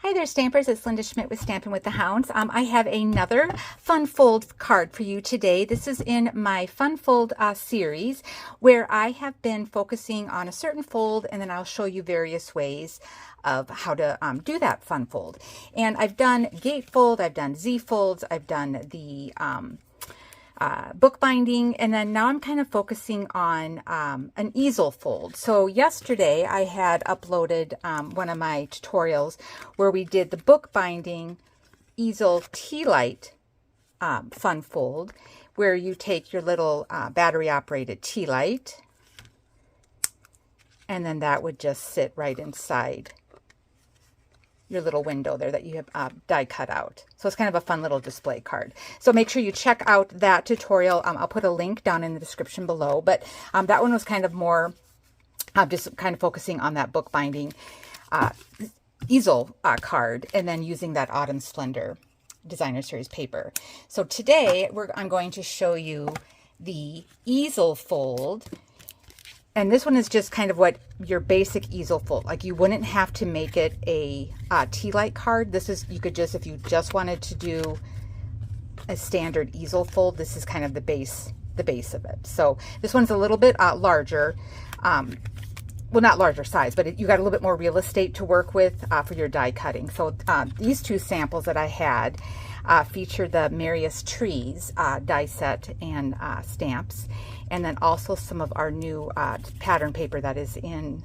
Hi there, Stampers. It's Linda Schmidt with Stampin' with the Hounds. I have another Fun Fold card for you today. This is in my Fun Fold series where I have been focusing on a certain fold, and then I'll show you various ways of how to do that fun fold. And I've done gate fold, I've done Z folds, I've done the bookbinding, and then now I'm kind of focusing on an easel fold. So yesterday I had uploaded one of my tutorials where we did the bookbinding Easel Tealight fun fold, where you take your little battery operated tea light, and then that would just sit right inside your little window there that you have die cut out. So it's kind of a fun little display card. So make sure you check out that tutorial. I'll put a link down in the description below, but that one was kind of more just kind of focusing on that bookbinding easel card, and then using that Autumn Splendor Designer Series paper. So today I'm going to show you the easel fold. And this one is just kind of what your basic easel fold, like you wouldn't have to make it a tea light card. This is, you could just, if you just wanted to do a standard easel fold, this is kind of the base of it. So this one's a little bit larger, well, not larger size, but you got a little bit more real estate to work with for your die cutting. So these two samples that I had feature the Marius Trees die set and stamps, and then also some of our new pattern paper that is in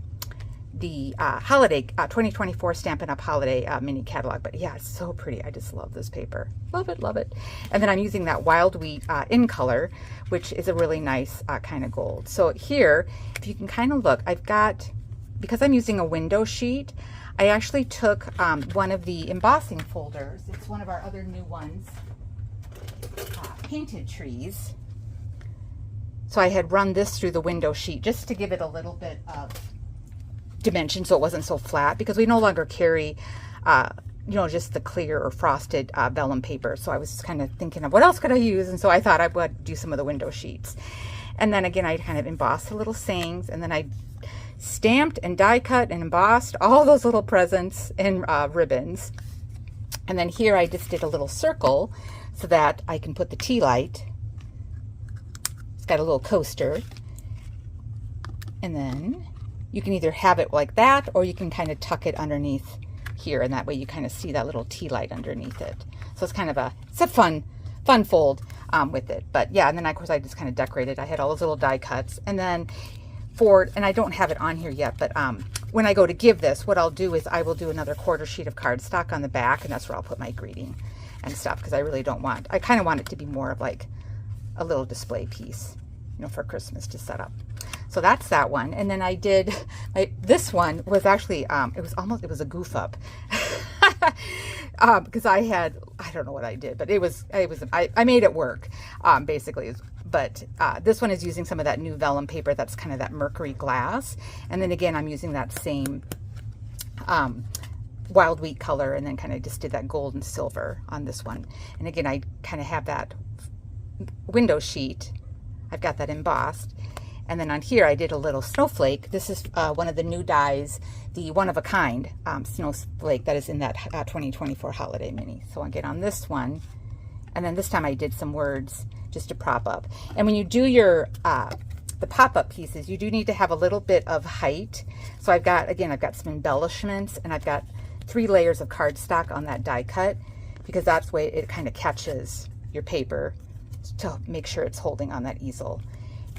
the holiday 2024 Stampin' Up! Holiday mini catalog. But yeah, it's so pretty. I just love this paper. Love it, love it. And then I'm using that Wild Wheat in color, which is a really nice kind of gold. So here, if you can kind of look, I've got, because I'm using a window sheet, I actually took one of the embossing folders. It's one of our other new ones, Painted Trees. So I had run this through the window sheet just to give it a little bit of dimension so it wasn't so flat, because we no longer carry, you know, just the clear or frosted vellum paper. So I was just kind of thinking of what else could I use, and so I thought I would do some of the window sheets. And then again, I kind of embossed the little sayings, and then I stamped and die cut and embossed all those little presents and ribbons. And then here I just did a little circle so that I can put the tea light. It's got a little coaster, and then you can either have it like that, or you can kind of tuck it underneath here, and that way you kind of see that little tea light underneath it. So it's kind of it's a fun fold with it. But yeah, and then of course I just kind of decorated. I had all those little die cuts, and then and I don't have it on here yet, but when I go to give this, what I'll do is I will do another quarter sheet of cardstock on the back, and that's where I'll put my greeting and stuff, because I really don't want, I kind of want it to be more of like a little display piece, you know, for Christmas to set up. So that's that one. And then I did, this one was actually, it was a goof up. Because I don't know what I did, but I made it work, basically. But this one is using some of that new vellum paper that's kind of that mercury glass. And then again, I'm using that same Wild Wheat color, and then kind of just did that gold and silver on this one. And again, I kind of have that window sheet. I've got that embossed. And then on here, I did a little snowflake. This is one of the new dies, the one of a kind snowflake that is in that 2024 holiday mini. So I'll get on this one. And then this time I did some words just to prop up. And when you do your, the pop-up pieces, you do need to have a little bit of height. So I've got some embellishments, and I've got 3 layers of cardstock on that die cut, because that's the way it kind of catches your paper to make sure it's holding on that easel.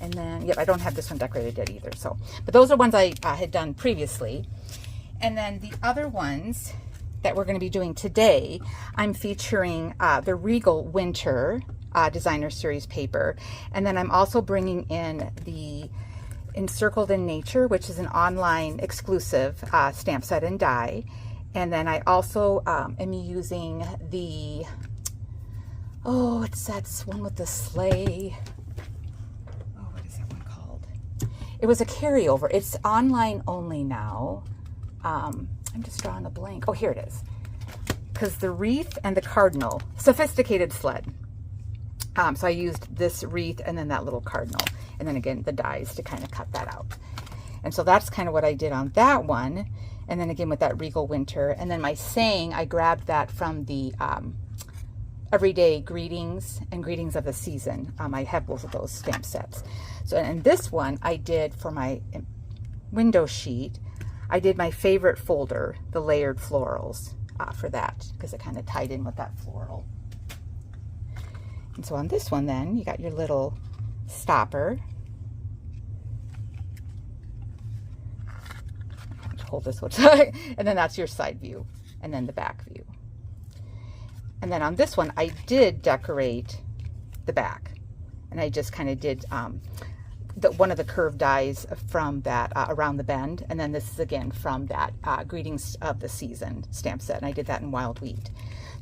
And then, yep, I don't have this one decorated yet either. So, but those are ones I had done previously. And then the other ones that we're going to be doing today, I'm featuring the Regal Winter Designer Series paper. And then I'm also bringing in the Encircled in Nature, which is an online exclusive stamp set and die. And then I also am using the, it's that one with the sleigh. It was a carryover. It's online only now. I'm just drawing a blank. Oh, here it is. Because the wreath and the cardinal, sophisticated sled. So I used this wreath and then that little cardinal. And then again, the dies to kind of cut that out. And so that's kind of what I did on that one. And then again with that Regal Winter. And then my saying, I grabbed that from the Everyday Greetings and Greetings of the Season. I have both of those stamp sets. So, and this one I did for my window sheet. I did my favorite folder, the layered florals, for that, because it kind of tied in with that floral. And so on this one then, you got your little stopper. Hold this one, and then that's your side view, and then the back view. And then on this one, I did decorate the back, and I just kind of did one of the curved dies from that Around the Bend, and then this is again from that Greetings of the Season stamp set, and I did that in Wild Wheat.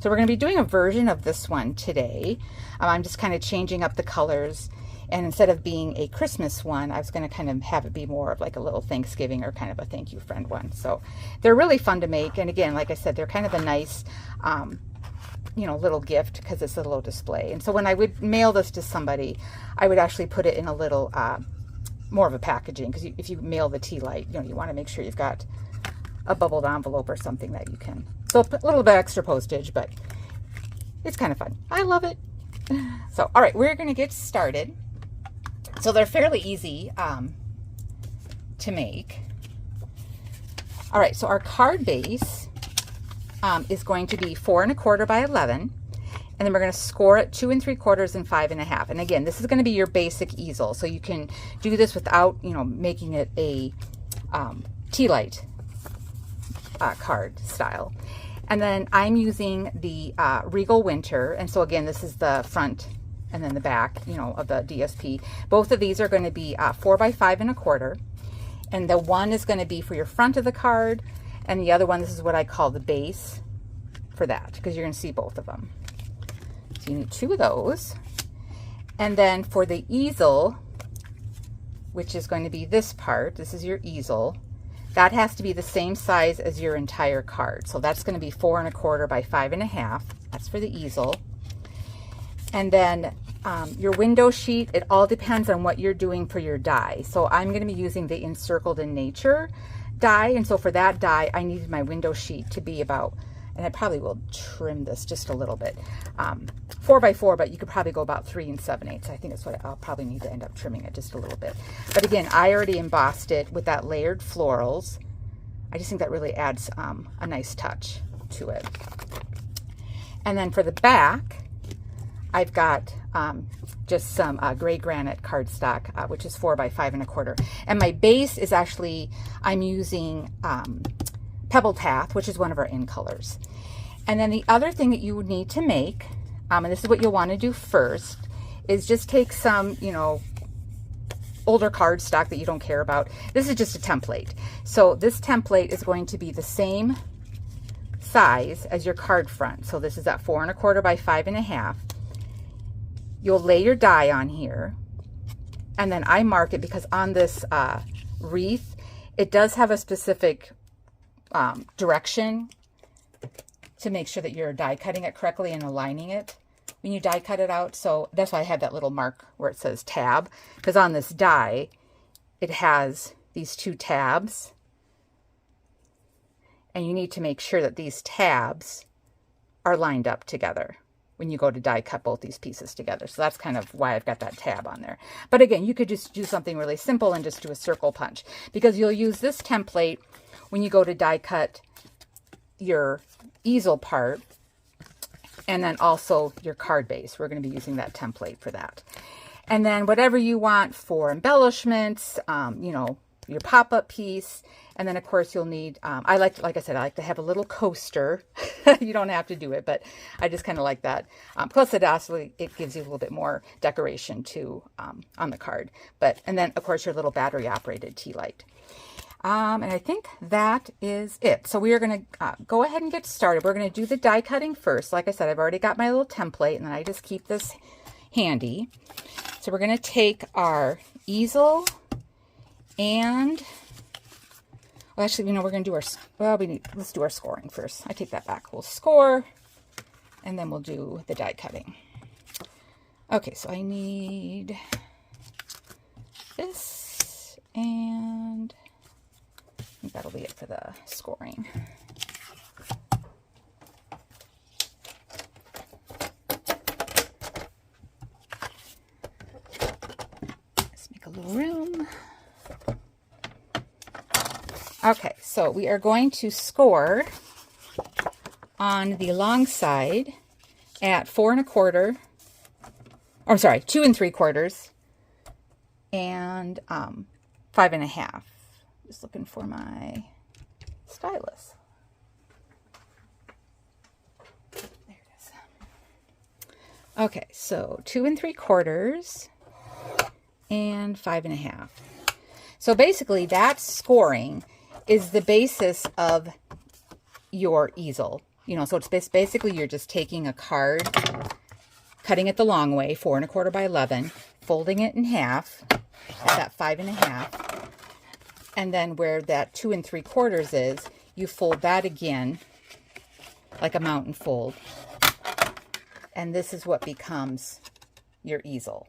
So we're going to be doing a version of this one today. I'm just kind of changing up the colors, and instead of being a Christmas one, I was going to kind of have it be more of like a little Thanksgiving or kind of a thank you friend one. So they're really fun to make, and again, like I said, they're kind of a nice you know, little gift because it's a little display. And so when I would mail this to somebody, I would actually put it in a little more of a packaging, because if you mail the Tealight, you know, you want to make sure you've got a bubbled envelope or something that you can. So a little bit extra postage, but it's kind of fun. I love it. So, all right, we're going to get started. So they're fairly easy to make. All right, so our card base is going to be 4 1/4 by 11, and then we're going to score it 2 3/4 and 5 1/2. And again, this is going to be your basic easel, so you can do this without, you know, making it a Tealight card style. And then I'm using the Regal Winter, and so again, this is the front and then the back, you know, of the DSP. Both of these are going to be 4 by 5 1/4, and the one is going to be for your front of the card, and the other one, this is what I call the base for that, because you're going to see both of them. So you need 2 of those. And then for the easel, which is going to be this part, this is your easel, that has to be the same size as your entire card. So that's going to be 4 1/4 by 5 1/2. That's for the easel. And then your window sheet, it all depends on what you're doing for your die. So I'm going to be using the Encircled in Nature die, and so for that die, I needed my window sheet to be about, and I probably will trim this just a little bit, 4 by 4, but you could probably go about 3 7/8. I think that's what I'll probably need to end up trimming it just a little bit. But again, I already embossed it with that layered florals. I just think that really adds a nice touch to it. And then for the back, I've got just some gray granite cardstock, which is 4 by 5 1/4. And my base is actually, I'm using Pebble Tath, which is one of our in colors. And then the other thing that you would need to make, and this is what you'll want to do first, is just take some, you know, older cardstock that you don't care about. This is just a template. So this template is going to be the same size as your card front. So this is at 4 1/4 by 5 1/2. You'll lay your die on here, and then I mark it because on this wreath, it does have a specific direction to make sure that you're die cutting it correctly and aligning it when you die cut it out. So that's why I have that little mark where it says tab, because on this die, it has these 2 tabs, and you need to make sure that these tabs are lined up together when you go to die cut both these pieces together. So that's kind of why I've got that tab on there. But again, you could just do something really simple and just do a circle punch, because you'll use this template when you go to die cut your easel part, and then also your card base. We're going to be using that template for that. And then whatever you want for embellishments, you know, your pop-up piece. And then of course you'll need, like I said, I like to have a little coaster. You don't have to do it, but I just kind of like that. Plus it gives you a little bit more decoration too on the card. And then of course your little battery operated Tealight. And I think that is it. So we are going to go ahead and get started. We're going to do the die cutting first. Like I said, I've already got my little template, and then I just keep this handy. So we're going to take our easel and, well, actually, you know, we're going to do our, well, let's do our scoring first. I take that back. We'll score, and then we'll do the die cutting. Okay, so I need this and think that'll be it for the scoring. Let's make a little room. Okay, so we are going to score on the long side at 4 1/4, or I'm sorry, 2 3/4, and 5 1/2. Just looking for my stylus. There it is. Okay, so 2 3/4 and 5 1/2. So basically that scoring is the basis of your easel. You know, so it's basically you're just taking a card, cutting it the long way, 4 1/4 by 11, folding it in half at that 5 1/2, and then where that 2 3/4 is, you fold that again like a mountain fold, and this is what becomes your easel,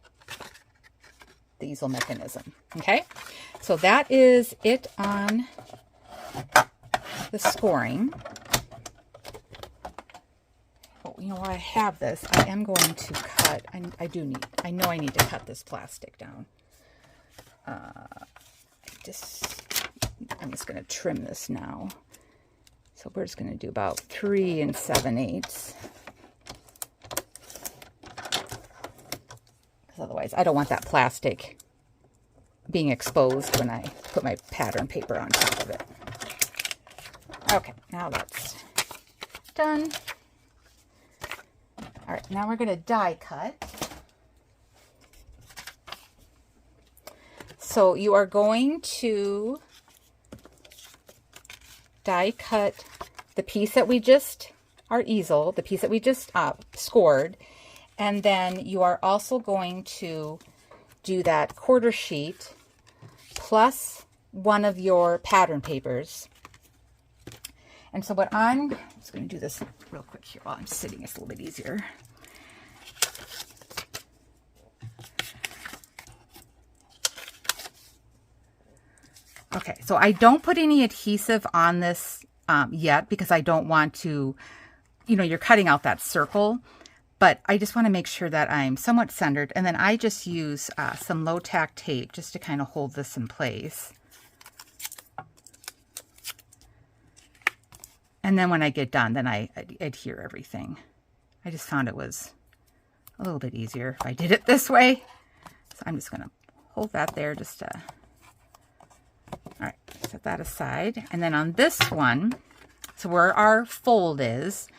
the easel mechanism. Okay, so that is it on the scoring. But you know, while I have this, I am going to cut. I know I need to cut this plastic down. I'm just going to trim this now. So we're just going to do about 3 7/8. Because otherwise, I don't want that plastic being exposed when I put my pattern paper on top of it. Okay, now that's done. All right, now we're going to die cut. So you are going to die cut the piece that we just, our easel, the piece that we just scored, and then you are also going to do that quarter sheet plus one of your pattern papers. And so what I'm just going to do this real quick here while I'm sitting. It's a little bit easier. Okay, so I don't put any adhesive on this yet because I don't want to, you know, you're cutting out that circle, but I just want to make sure that I'm somewhat centered. And then I just use some low tack tape just to kind of hold this in place. And then when I get done, then I adhere everything. I just found it was a little bit easier if I did it this way. So I'm just going to hold that there just to, all right, set that aside. And then on this one, so where our fold is,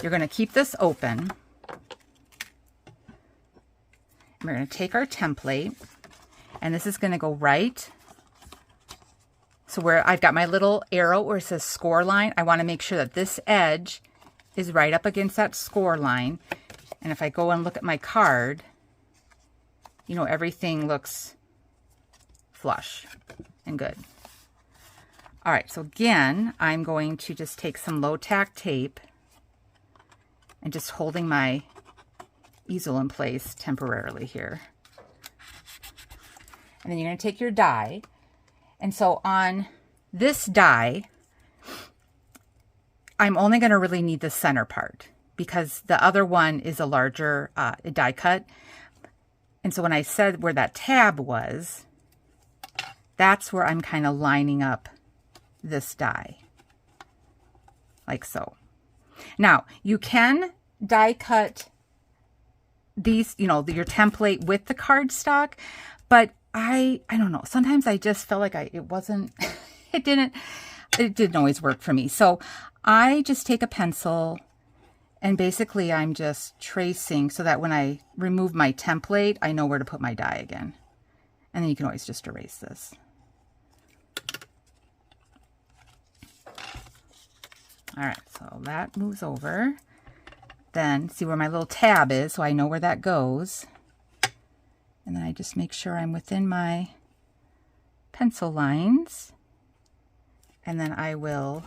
you're going to keep this open. And we're going to take our template, and this is going to go right. So where I've got my little arrow where it says score line, I want to make sure that this edge is right up against that score line. And if I go and look at my card, you know, everything looks flush and good. All right, so again, I'm going to just take some low tack tape and just holding my easel in place temporarily here. And then you're going to take your die. And so on this die, I'm only going to really need the center part because the other one is a larger die cut. And so when I said where that tab was, that's where I'm kind of lining up this die, like so. Now, you can die cut these, you know, your template with the cardstock, but I don't know. Sometimes I just felt like it didn't always work for me. So I just take a pencil and basically I'm just tracing so that when I remove my template, I know where to put my die again. And then you can always just erase this. All right, so that moves over. Then see where my little tab is, so I know where that goes. And then I just make sure I'm within my pencil lines. And then I will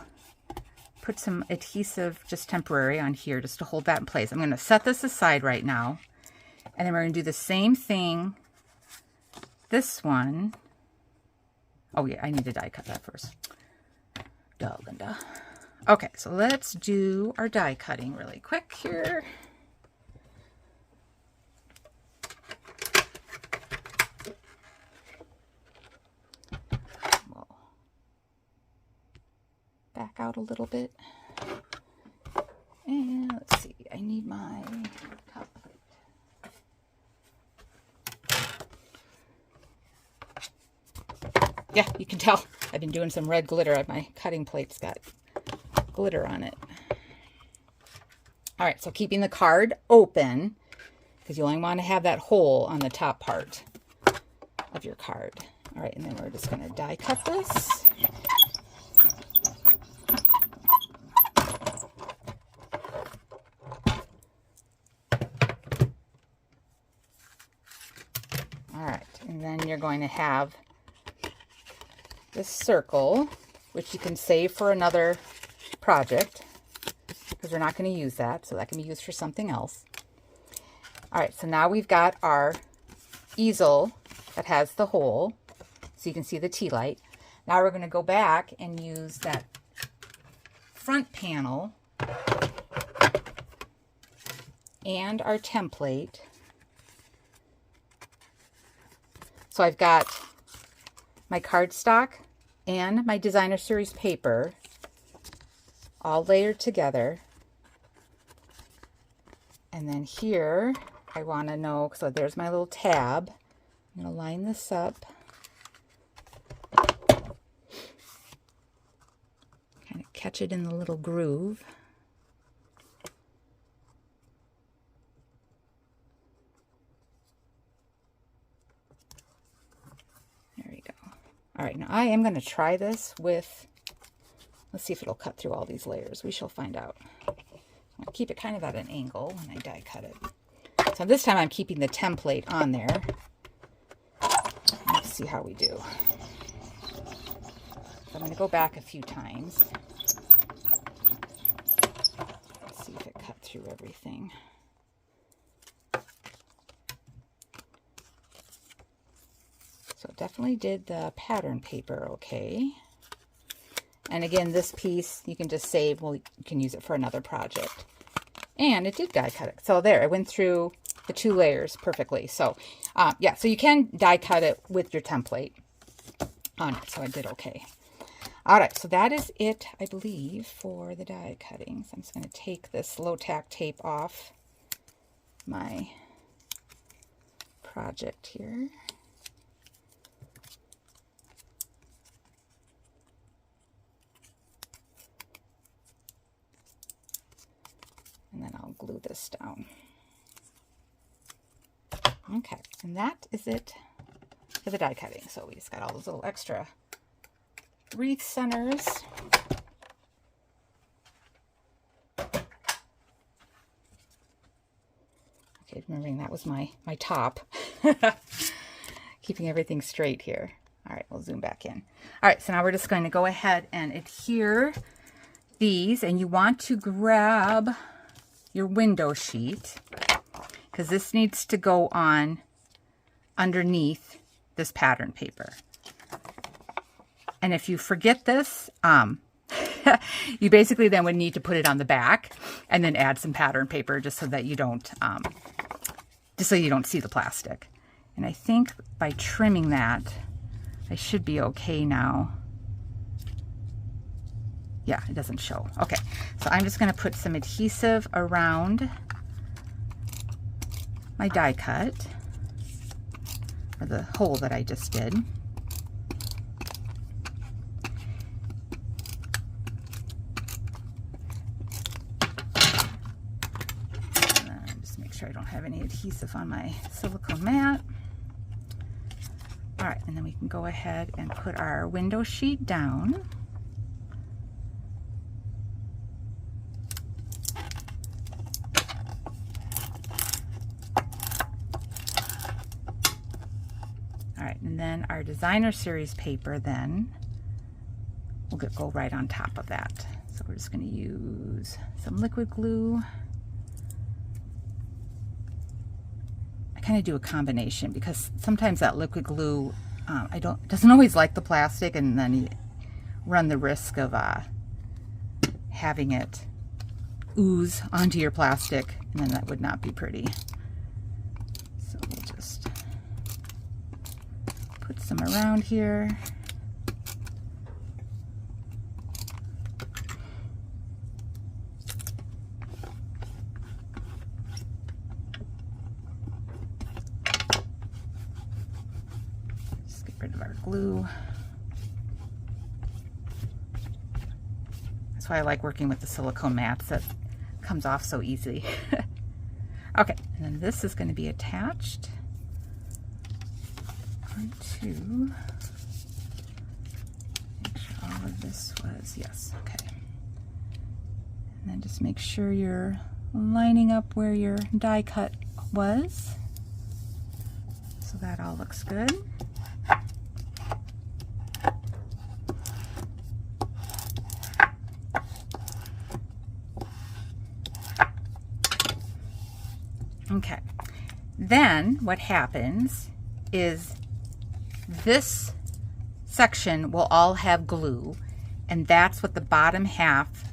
put some adhesive, just temporary, on here just to hold that in place. I'm going to set this aside right now. And then we're going to do the same thing. This one. Oh yeah, I need to die cut that first. Duh, Linda. Okay, so let's do our die cutting really quick here. We'll back out a little bit. And let's see, I need my top plate. Yeah, you can tell I've been doing some red glitter. My cutting plate's got glitter on it. All right, so keeping the card open, because you only want to have that hole on the top part of your card. All right, and then we're just going to die cut this. All right, and then you're going to have this circle, which you can save for another project, because we're not going to use that, so that can be used for something else. All right, so now we've got our easel that has the hole, so you can see the tea light. Now we're going to go back and use that front panel and our template. So I've got my cardstock and my designer series paper all layered together. And then here I want to know, so there's my little tab. I'm going to line this up. Kind of catch it in the little groove. There we go. All right, now I am going to try this with, let's see if it'll cut through all these layers. We shall find out. I'll keep it kind of at an angle when I die cut it. So this time I'm keeping the template on there. Let's see how we do. So I'm going to go back a few times. Let's see if it cut through everything. So it definitely did the pattern paper okay. And again, this piece you can just save. Well, you can use it for another project. And it did die cut it. So there, I went through the 2 layers perfectly. So yeah, so you can die cut it with your template on it. So I did okay. All right, so that is it, I believe, for the die cutting. So I'm just going to take this low tack tape off my project here. And then I'll glue this down. Okay, and that is it for the die cutting. So we just got all those little extra wreath centers. Okay, remembering that was my top. Keeping everything straight here. All right, we'll zoom back in. All right, so now we're just going to go ahead and adhere these, and you want to grab your window sheet, because this needs to go on underneath this pattern paper. And if you forget this, you basically then would need to put it on the back and then add some pattern paper just so that you don't, see the plastic. And I think by trimming that, I should be okay now. Yeah, it doesn't show. Okay, so I'm just going to put some adhesive around my die cut, or the hole that I just did. And just make sure I don't have any adhesive on my silicone mat. All right, and then we can go ahead and put our window sheet down. And then our designer series paper then will go right on top of that. So we're just going to use some liquid glue. I kind of do a combination because sometimes that liquid glue doesn't always like the plastic, and then run the risk of having it ooze onto your plastic, and then that would not be pretty. So we'll just put some around here. Just get rid of our glue. That's why I like working with the silicone mats. That comes off so easy. Okay, and then this is going to be attached onto, make sure all of this was, yes, okay. And then just make sure you're lining up where your die cut was. So that all looks good. Okay, then what happens is this section will all have glue, and that's what the bottom half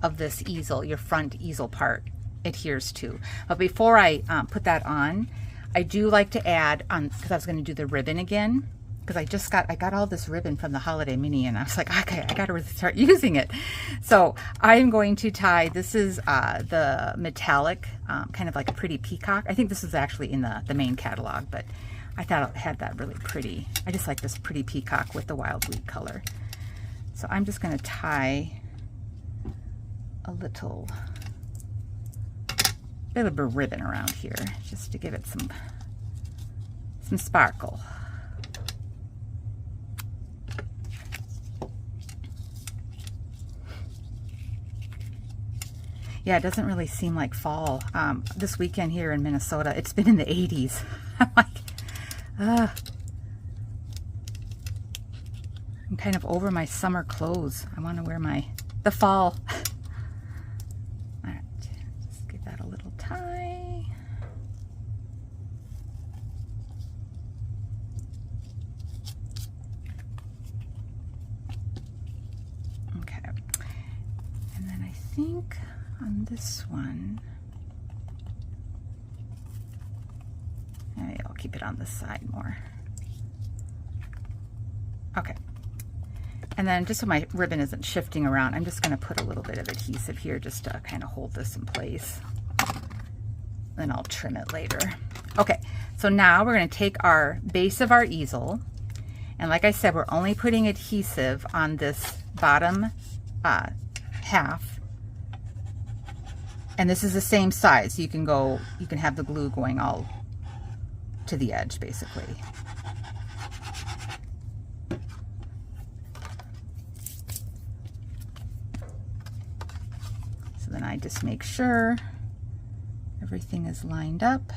of this easel, your front easel part, adheres to. But before I put that on, I do like to add on, because I was going to do the ribbon again, because I got all this ribbon from the holiday mini, and I was like, okay, I got to really start using it. So I'm going to tie, this is the metallic, kind of like a pretty peacock. I think this is actually in the main catalog, but I thought it had that really pretty. I just like this pretty peacock with the wild wheat color. So I'm just going to tie a little bit of a ribbon around here, just to give it some sparkle. Yeah, it doesn't really seem like fall. This weekend here in Minnesota, it's been in the 80s. I'm like, I'm kind of over my summer clothes. I want to wear the fall. All right, just give that a little tie. Okay, and then I think on this one, I'll keep it on this side more. Okay, and then just so my ribbon isn't shifting around, I'm just going to put a little bit of adhesive here just to kind of hold this in place. Then I'll trim it later. Okay, so now we're going to take our base of our easel, and like I said, we're only putting adhesive on this bottom half. And this is the same size. You can have the glue going all to the edge, basically. So then I just make sure everything is lined up.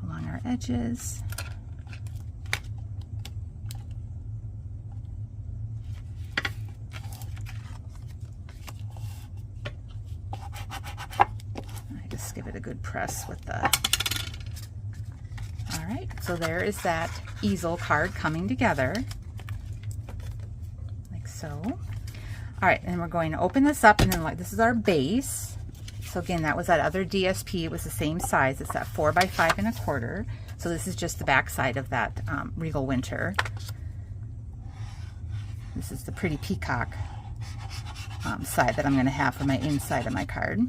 Along our edges. Give it a good press with the, all right, so there is that easel card coming together, like so. All right, and we're going to open this up, and then like this is our base. So again, that was that other DSP, it was the same size, it's that 4 by 5 1/4. So this is just the back side of that Regal Winter. This is the pretty peacock side that I'm going to have for my inside of my card.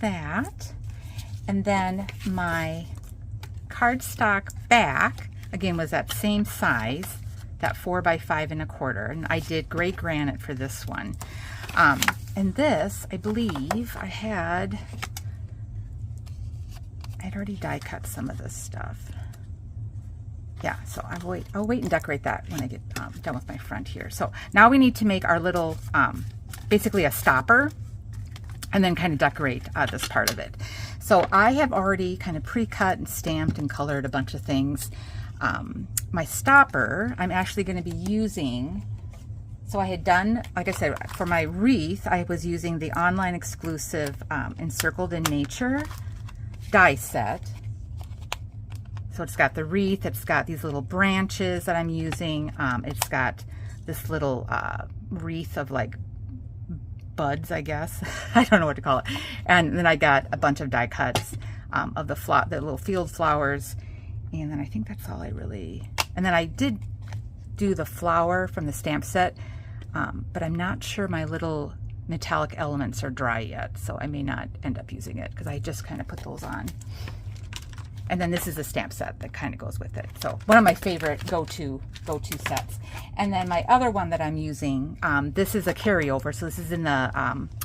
That, and then my cardstock back again was that same size, that 4 by 5 1/4, and I did gray granite for this one. And this, I believe I'd already die cut some of this stuff. Yeah, so I'll wait and decorate that when I get done with my front here. So now we need to make our little basically a stopper, and then kind of decorate this part of it. So I have already kind of pre-cut and stamped and colored a bunch of things. My stopper, I'm actually going to be using, so I had done, like I said, for my wreath, I was using the online exclusive Encircled in Nature die set. So it's got the wreath, it's got these little branches that I'm using, it's got this little wreath of like buds, I guess. I don't know what to call it. And then I got a bunch of die cuts of the little field flowers. And then I think that's all I really, and then I did do the flower from the stamp set, but I'm not sure my little metallic elements are dry yet. So I may not end up using it because I just kind of put those on. And then this is a stamp set that kind of goes with it. So one of my favorite go-to sets. And then my other one that I'm using, this is a carryover. So this is in the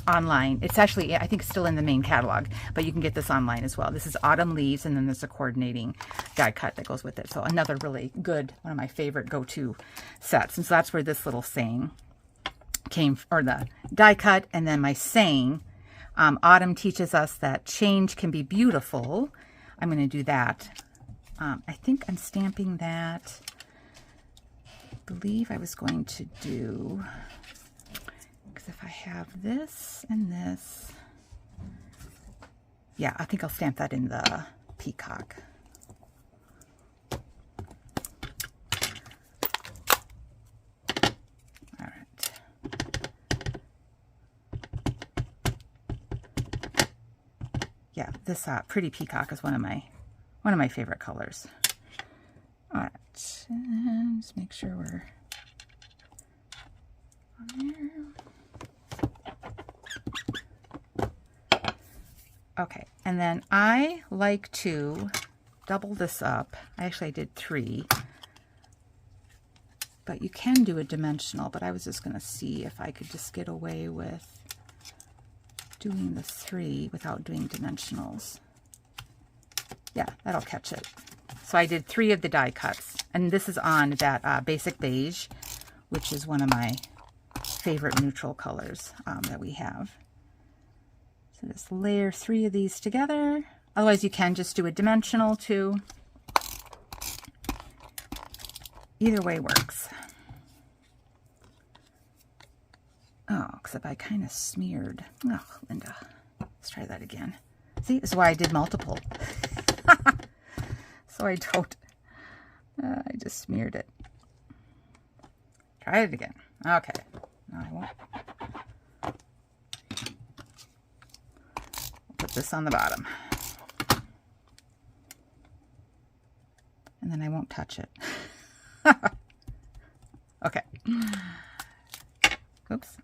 online. It's actually, I think, still in the main catalog, but you can get this online as well. This is Autumn Leaves, and then there's a coordinating die cut that goes with it. So another really good, one of my favorite go-to sets. And so that's where this little saying came, or the die cut, and then my saying, Autumn teaches us that change can be beautiful. I'm going to do that. I think I'm stamping that. I believe I was going to do, because if I have this and this, yeah, I think I'll stamp that in the peacock. All right. Yeah, this pretty peacock is one of my favorite colors. All right, and just make sure we're on there. Okay, and then I like to double this up. Actually, I did 3, but you can do a dimensional, but I was just going to see if I could just get away with doing the 3 without doing dimensionals. Yeah, that'll catch it. So I did 3 of the die cuts, and this is on that Basic Beige, which is one of my favorite neutral colors that we have. So just layer 3 of these together. Otherwise, you can just do a dimensional too. Either way works. Oh, except I kind of smeared. Oh, Linda, let's try that again. See, this is why I did multiple. So I don't, I just smeared it. Try it again. Okay. No, I won't. Put this on the bottom. And then I won't touch it. Okay. Oops.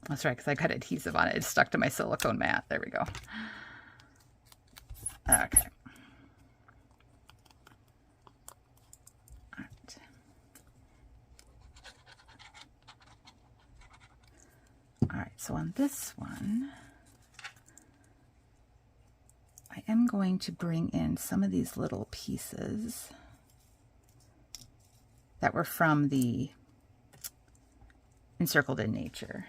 That's right, because I got adhesive on it. It stuck to my silicone mat. There we go. Okay. All right. All right, so on this one, I am going to bring in some of these little pieces that were from the Encircled in Nature.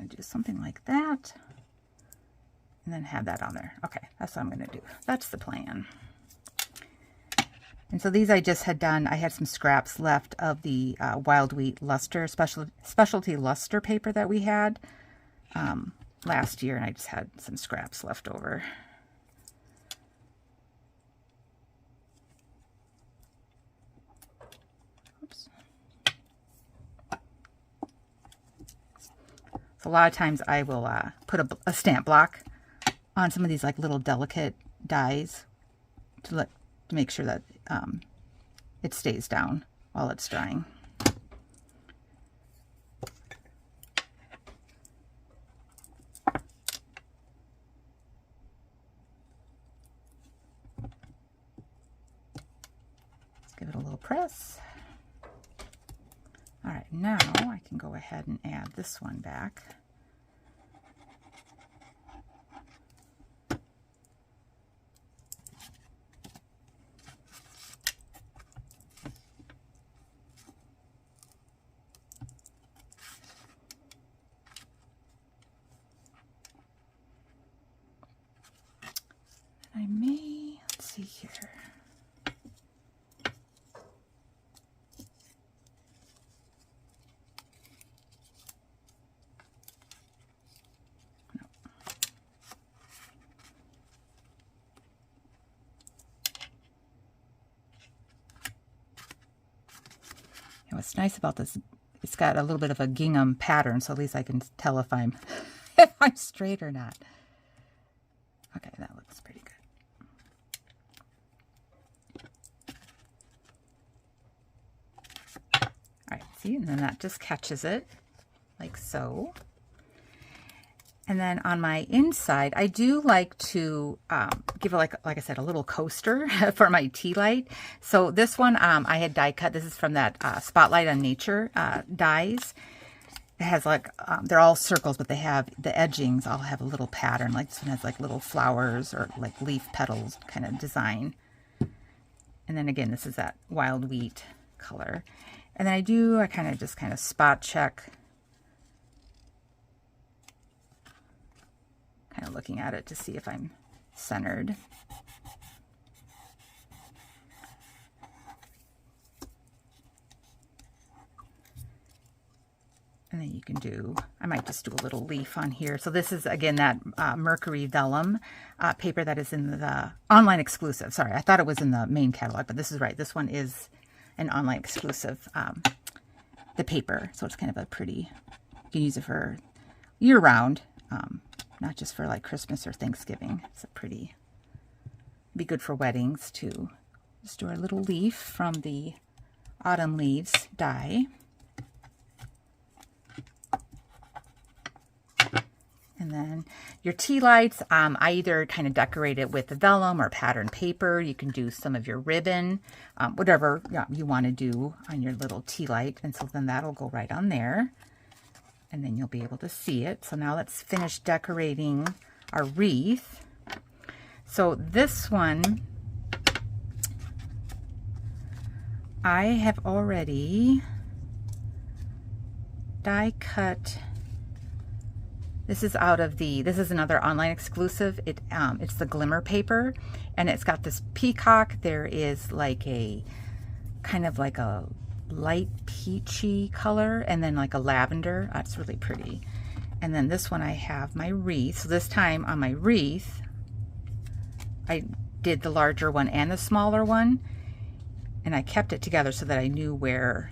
Do something like that, and then have that on there. Okay, that's what I'm going to do. That's the plan. And so these I just had done, I had some scraps left of the Wild Wheat Luster, specialty luster paper that we had last year, and I just had some scraps left over. So a lot of times I will put a stamp block on some of these like little delicate dies to make sure that it stays down while it's drying. Let's give it a little press. All right, Now I can go ahead and add this one back. I may, let's see here. And what's nice about this, it's got a little bit of a gingham pattern, so at least I can tell if I'm if I'm straight or not. Okay, that looks pretty good. All right, see, and then that just catches it like so. And then on my inside, I do like to give it, like I said, a little coaster for my tea light. So this one I had die cut. This is from that Spotlight on Nature dies. It has like, they're all circles, but they have the edgings all have a little pattern. Like this one has like little flowers or like leaf petals kind of design. And then again, this is that wild wheat color. And then I kind of just spot check. Kind of looking at it to see if I'm centered. And then you can do, I might just do a little leaf on here. So this is, again, that Mercury vellum paper that is in the online exclusive. Sorry, I thought it was in the main catalog, but this is right. This one is an online exclusive, the paper. So it's kind of a pretty, you can use it for year-round. Not just for like Christmas or Thanksgiving. It's a pretty, be good for weddings too. Just do our little leaf from the Autumn Leaves die. And then your tea lights, I either kind of decorate it with the vellum or pattern paper. You can do some of your ribbon, whatever you want to do on your little tea light. And so then that'll go right on there. And then you'll be able to see it. So now let's finish decorating our wreath. So this one, I have already die cut. This is out of the, this is another online exclusive. It's the Glimmer paper, and it's got this peacock. There is like a, kind of like a light peachy color, and then like a lavender. It's really pretty. And then this one I have my wreath. So this time on my wreath, I did the larger one and the smaller one, and I kept it together so that I knew where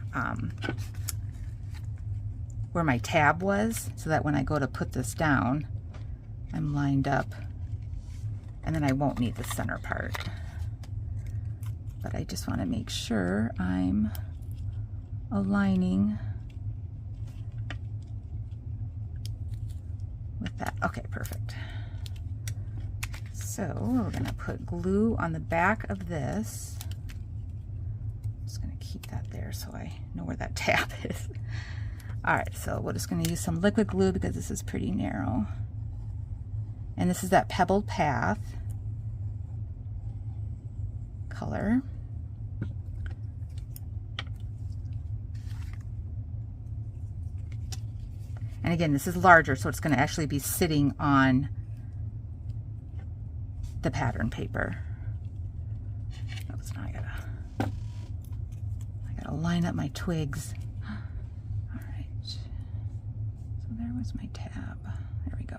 my tab was, so that when I go to put this down, I'm lined up, and then I won't need the center part. But I just want to make sure I'm aligning with that. Okay, perfect. So we're going to put glue on the back of this. I'm just going to keep that there so I know where that tab is. All right, so we're just going to use some liquid glue because this is pretty narrow. And this is that Pebbled Path color. And again, this is larger, so it's going to actually be sitting on the pattern paper. Oops, now I gotta line up my twigs. All right. So there was my tab. There we go.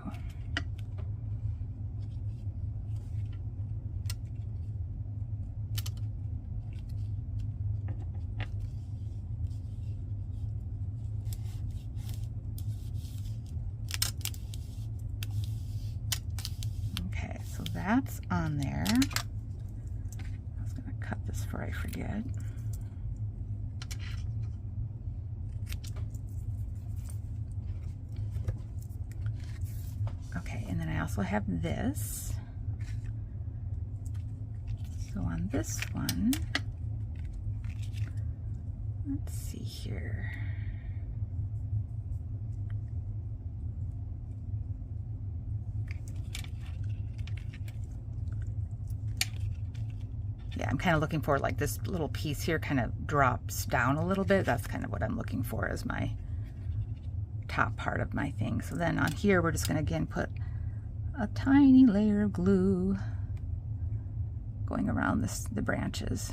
That's on there. I was going to cut this before I forget. Okay, and then I also have this. So on this one, let's see here. Yeah, I'm kind of looking for like this little piece here kind of drops down a little bit. That's kind of what I'm looking for as my top part of my thing. So then on here, we're just going to again put a tiny layer of glue going around the branches.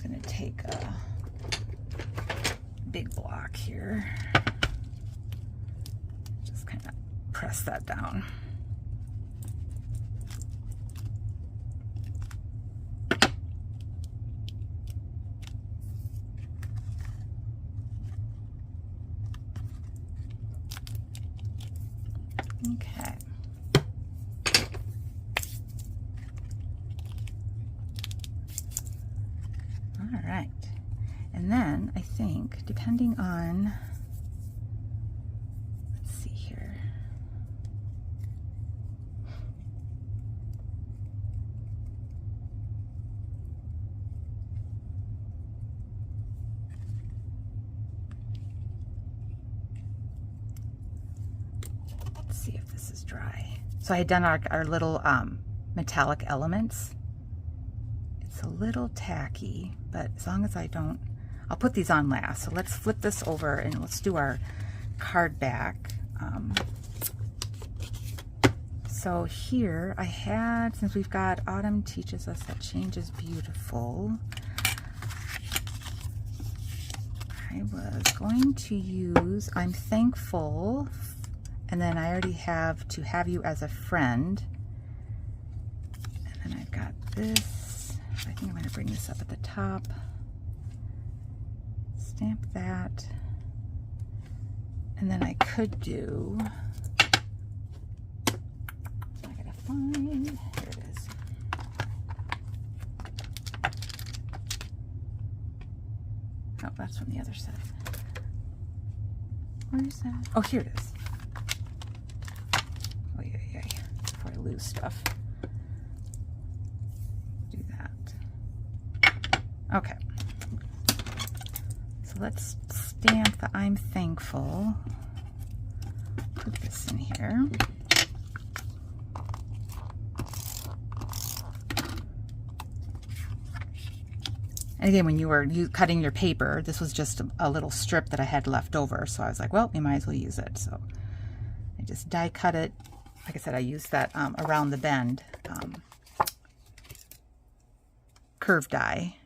Going to take a big block here, just kind of press that down. Okay. All right, and then I think, depending on, let's see here. Let's see if this is dry. So I had done our little metallic elements. It's a little tacky, but as long as I don't, I'll put these on last. So let's flip this over and let's do our card back. So here I had, since we've got Autumn Teaches Us That Change is Beautiful, I was going to use I'm Thankful, and then I already have To Have You as a Friend. And then I've got this. I think I'm going to bring this up at the top. Stamp that. And then I could do, I gotta find, here it is. Oh, that's from the other side. Where's that? Oh, here it is. Oh, yeah. Before I lose stuff. Do that. Okay. So let's stamp the I'm Thankful. Put this in here. And again, when you were cutting your paper, this was just a little strip that I had left over. So I was like, well, you might as well use it. So I just die cut it. Like I said, I used that around the bend curve die.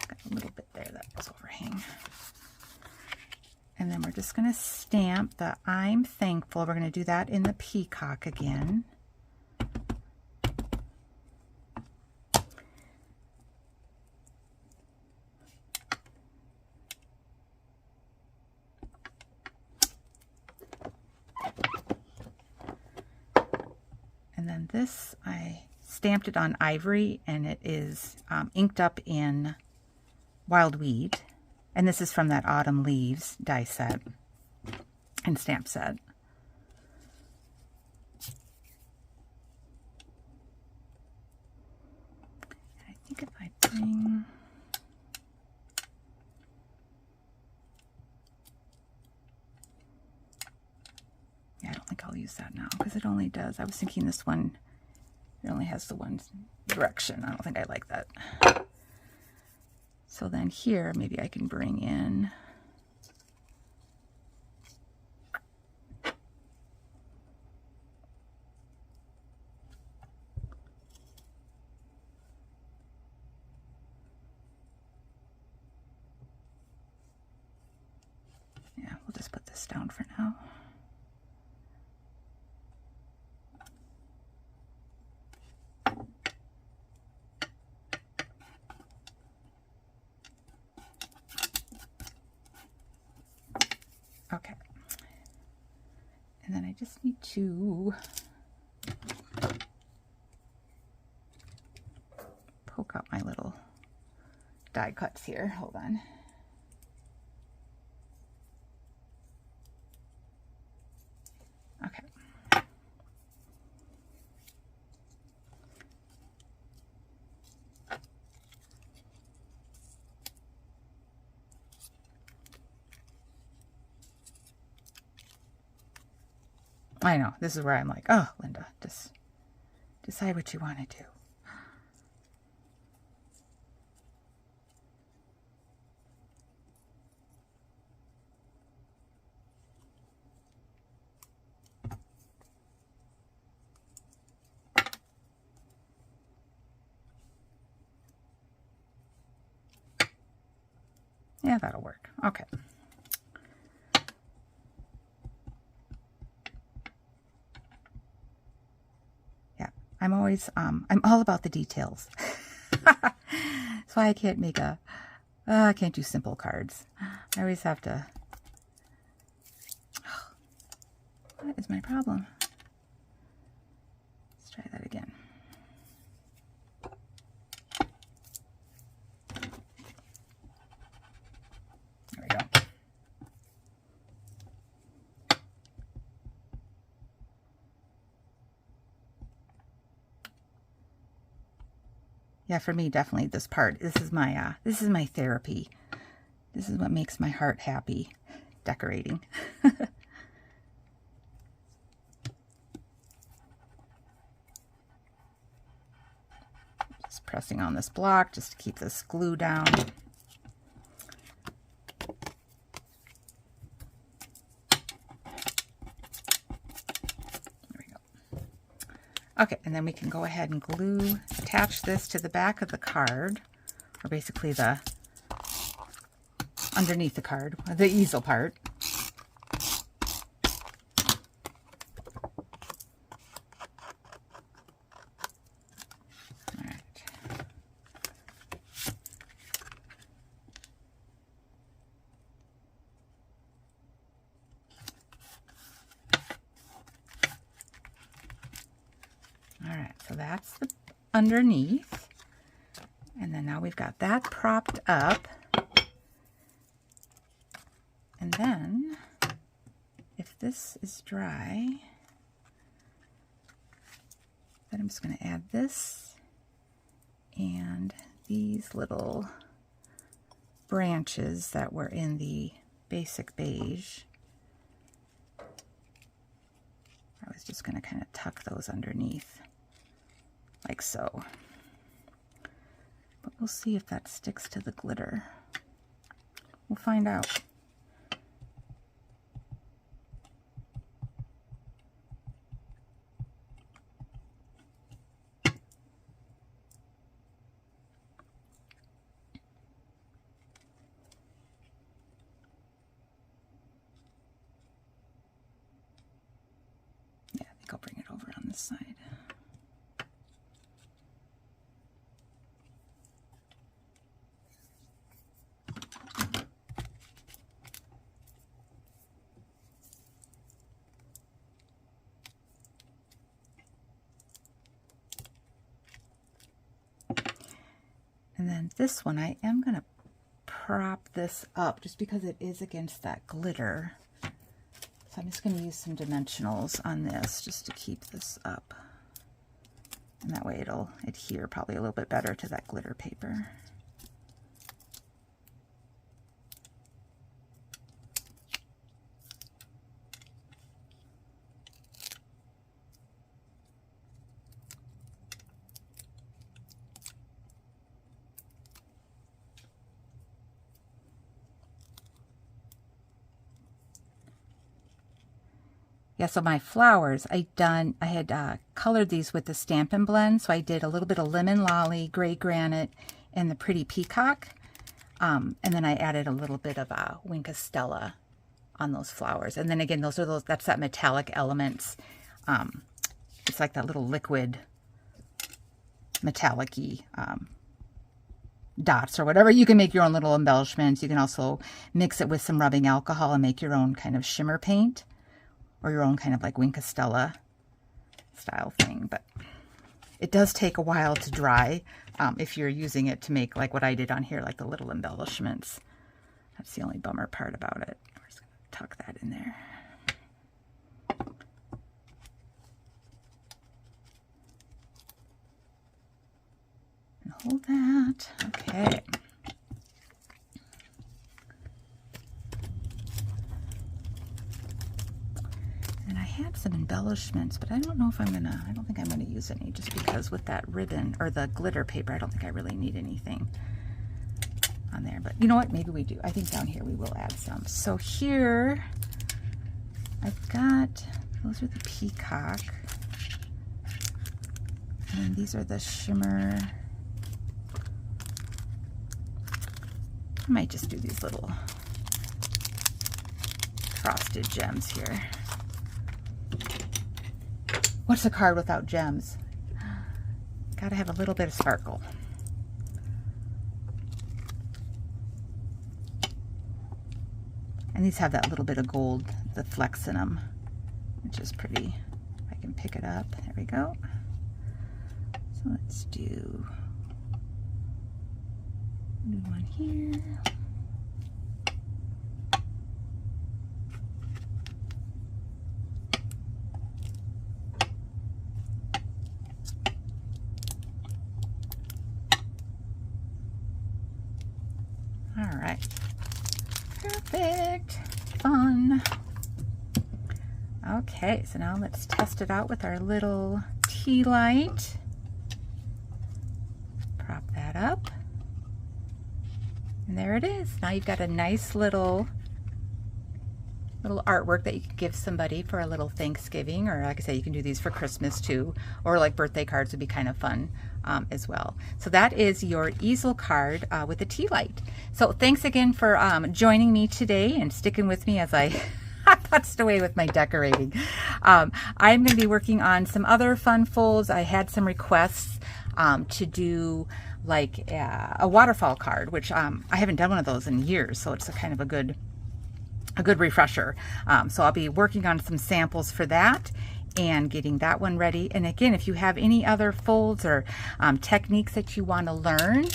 Got a little bit there that was overhang. And then we're just going to stamp the I'm Thankful. We're going to do that in the peacock again. And then this, I stamped it on ivory, and it is inked up in Wild Weed. And this is from that Autumn Leaves die set and stamp set. I think if I bring, yeah, I don't think I'll use that now because it only does, I was thinking this one, it only has the one direction. I don't think I like that. So then here, maybe I can bring in yeah, we'll just put this down for now. Okay. And then I just need to poke out my little die cuts here. Hold on. Okay. I know, this is where I'm like, oh, Linda, just decide what you want to do. Yeah, that'll work. Okay. Yeah, I'm always, I'm all about the details. That's why I can't make I can't do simple cards. I always have to, what is my problem? Let's try that again. There we go. Yeah, for me, definitely this part. This is my therapy. This is what makes my heart happy, decorating. Just pressing on this block just to keep this glue down. Okay, and then we can go ahead and attach this to the back of the card, or basically the underneath the card, the easel part. All right. All right, so that's the underneath. And then now we've got that propped up. And then, if this is dry, then I'm just going to add this and these little branches that were in the basic beige. I was just going to kind of tuck those underneath, like so. But we'll see if that sticks to the glitter. We'll find out. Yeah, I think I'll bring it over on this side. And then this one, I am going to prop this up just because it is against that glitter. So I'm just going to use some dimensionals on this just to keep this up. And that way it'll adhere probably a little bit better to that glitter paper. Yeah, so my flowers, I had colored these with the Stampin' blend. So I did a little bit of Lemon Lolly, Gray Granite, and the Pretty Peacock. And then I added a little bit of Winka Stella on those flowers. And then again, that's that metallic elements. It's like that little liquid metallic-y dots or whatever. You can make your own little embellishments. You can also mix it with some rubbing alcohol and make your own kind of shimmer paint or your own kind of like Wink of Stella style thing. But it does take a while to dry if you're using it to make like what I did on here, like the little embellishments. That's the only bummer part about it. We're just going to tuck that in there. And hold that. Okay. And I had some embellishments, but I don't know if I don't think I'm gonna use any, just because with that ribbon or the glitter paper, I don't think I really need anything on there. But you know what, maybe we do. I think down here we will add some. So here I've got, those are the peacock, and these are the shimmer. I might just do these little frosted gems here. What's a card without gems? Gotta have a little bit of sparkle. And these have that little bit of gold, the flecks in them, which is pretty. I can pick it up. There we go. So let's do one here. All right, perfect, fun. Okay, so now let's test it out with our little tea light. Prop that up. And there it is. Now you've got a nice little artwork that you can give somebody for a little Thanksgiving, or like I say, you can do these for Christmas too, or like birthday cards would be kind of fun as well. So that is your easel card with the tea light. So thanks again for joining me today and sticking with me as I putzed away with my decorating. I'm going to be working on some other fun folds. I had some requests to do like a waterfall card, which I haven't done one of those in years, so it's a kind of a good refresher. So I'll be working on some samples for that and getting that one ready. And again, if you have any other folds or techniques that you want to learn,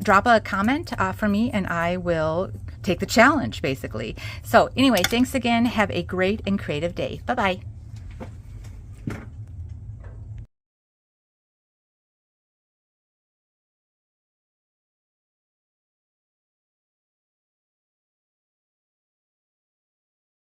drop a comment for me and I will take the challenge basically. So anyway, thanks again. Have a great and creative day. Bye-bye.